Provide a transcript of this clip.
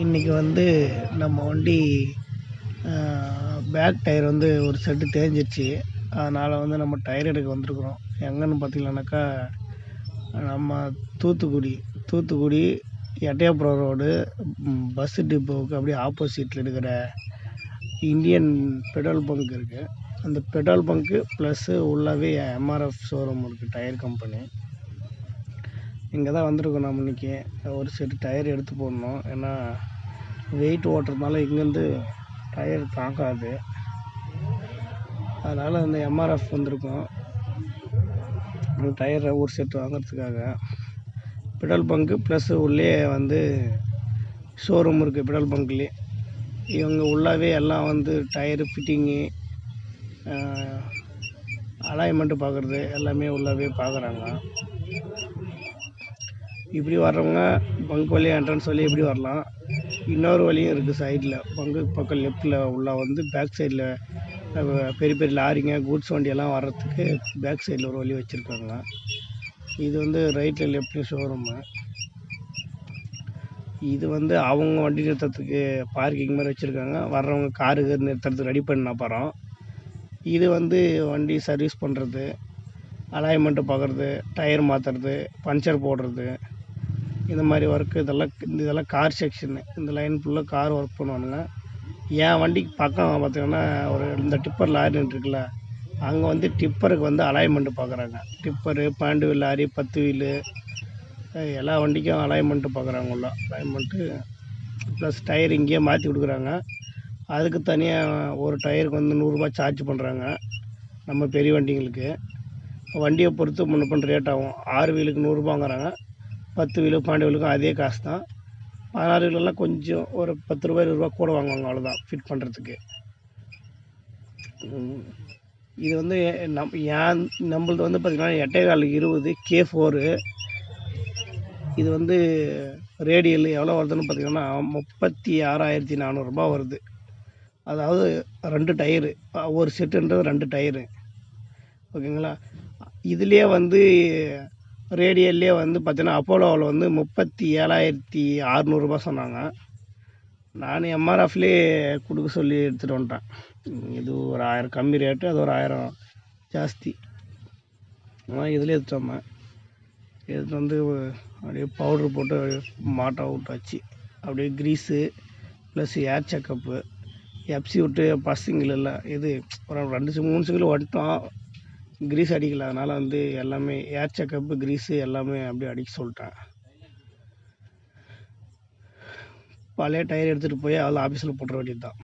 இன்றைக்கி வந்து நம்ம வண்டி பேக் டயர் வந்து ஒரு செட்டு தேஞ்சிருச்சு. அதனால் வந்து நம்ம டயர் எடுக்க வந்திருக்குறோம். எங்கேன்னு பார்த்தீங்கன்னாக்கா நம்ம தூத்துக்குடி எட்டயபுரம் ரோடு பஸ்ஸு டிப்போவுக்கு அப்படியே ஆப்போசிட்டில் இருக்கிற இந்தியன் பெட்ரோல் பங்க் இருக்குது. அந்த பெட்ரோல் பங்க்கு ப்ளஸ்ஸு உள்ளவே எம்ஆர்எஃப் ஷோரூம் இருக்குது, டயர் கம்பெனி. இங்கே தான் வந்திருக்கோம் நம்ம இன்றைக்கி. ஒரு செட்டு டயர் எடுத்து போடணும். ஏன்னா வெயிட் ஓட்டுறதுனால இங்கேருந்து டயர் தாங்காது. அதனால் அந்த எம்ஆர்எஃப் வந்திருக்கோம். அந்த டயரை ஒரு செட்டு வாங்கிறதுக்காக. பெட்ரோல் பங்க்கு ப்ளஸ்ஸு உள்ளே வந்து ஷோரூம் இருக்குது. பெட்ரோல் பங்க்லேயே இவங்க உள்ளாவே எல்லாம் வந்து டயரு ஃபிட்டிங்கு, அலைன்மெண்ட்டு பார்க்குறது எல்லாமே உள்ளாவே பார்க்குறாங்க. இப்படி வர்றவங்க பங்க் வழியாக என்ட்ரன்ஸ் வழியாக இப்படி வரலாம். இன்னொரு வழியும் இருக்குது சைடில். பங்கு பக்கம் லெஃப்ட்டில் உள்ள வந்து பேக் சைடில் பெரிய பெரிய லாரிங்க கூட்ஸ் வண்டியெல்லாம் வர்றதுக்கு பேக் சைடில் ஒரு வழி வச்சுருக்காங்க. இது வந்து ரைட்டில் லெஃப்ட்லேயும் ஷோரூமு. இது வந்து அவங்க வண்டி நிறுத்தத்துக்கு பார்க்கிங் மாதிரி வச்சுருக்காங்க. வர்றவங்க காருக்கு நிறுத்துறதுக்கு ரெடி பண்ண அப்புறம் இது வந்து வண்டி சர்வீஸ் பண்ணுறது, அலைன்மெண்ட்டு பார்க்குறது, டயர் மாற்றுறது, பஞ்சர் போடுறது, இந்த மாதிரி ஒர்க்கு இதெல்லாம் கார் செக்ஷனு. இந்த லைன் ஃபுல்லாக கார் ஒர்க் பண்ணுவானுங்க. என் வண்டிக்கு பக்கம் பார்த்திங்கன்னா ஒரு இந்த டிப்பர் லாரி இருக்குல்ல, அங்கே வந்து டிப்பருக்கு வந்து அலைன்மெண்ட்டு பார்க்குறாங்க. டிப்பரு, 12 வீல் லாரி, 10 வீலு எல்லா வண்டிக்கும் அலைன்மெண்ட்டு பார்க்குறாங்க. உள்ள அலைன்மெண்ட்டு ப்ளஸ் டயர் இங்கேயே மாற்றி கொடுக்குறாங்க. அதுக்கு தனியாக ஒரு டயருக்கு வந்து 100 ரூபா சார்ஜ் பண்ணுறாங்க நம்ம பெரிய வண்டிங்களுக்கு. வண்டியை பொறுத்து முன்ன பண்ண ரேட் ஆகும். 6 வீலுக்கு 100 ரூபாங்கிறாங்க. 10 வீலு 12 வீலுக்கும் அதே காசு தான். 16 வீலெல்லாம் கொஞ்சம் ஒரு 10 ரூபா 20 ரூபா கூட வாங்குவாங்க, அவ்வளோதான் ஃபிட் பண்ணுறதுக்கு. இது வந்து நம்மளது வந்து பார்த்திங்கன்னா 8.20 K4. இது வந்து ரேடியல் எவ்வளோ வருதுன்னு பார்த்திங்கன்னா 36,400 ரூபா வருது. அதாவது 2 டயரு, ஒரு செட்டுன்றது 2 டயரு, ஓகேங்களா. இதுலேயே வந்து ரேடியல்லே வந்து பார்த்தீங்கன்னா அப்போலோவில் வந்து 37,600 ரூபா சொன்னாங்க. நான் எம்ஆர்எஃப்லேயே கொடுக்க சொல்லி எடுத்துகிட்டு வந்துட்டேன். இது ஒரு 1000 கம்மி ரேட்டு, அது ஒரு 1000 ஜாஸ்தி. ஆனால் இதில் எடுத்துகிட்டு வந்து அப்படியே பவுட்ரு போட்டு மாட்டை விட்டாச்சு. அப்படியே க்ரீஸு ப்ளஸ் ஏர் செக்கப்பு, எஃப்சி விட்டு பஸ்ஸிங்கில் இல்லை, இது ஒரு 2-3 சிங்கிள் வந்துட்டோம், க்ரீஸ் அடிக்கலை. அதனால் வந்து எல்லாமே ஏர் செக்கப்பு, க்ரீஸு எல்லாமே அப்படியே அடிக்க சொல்லிட்டேன். பழைய டயர் எடுத்துகிட்டு போய் அதில் ஆஃபீஸில் போட்டுற வேண்டியது தான்.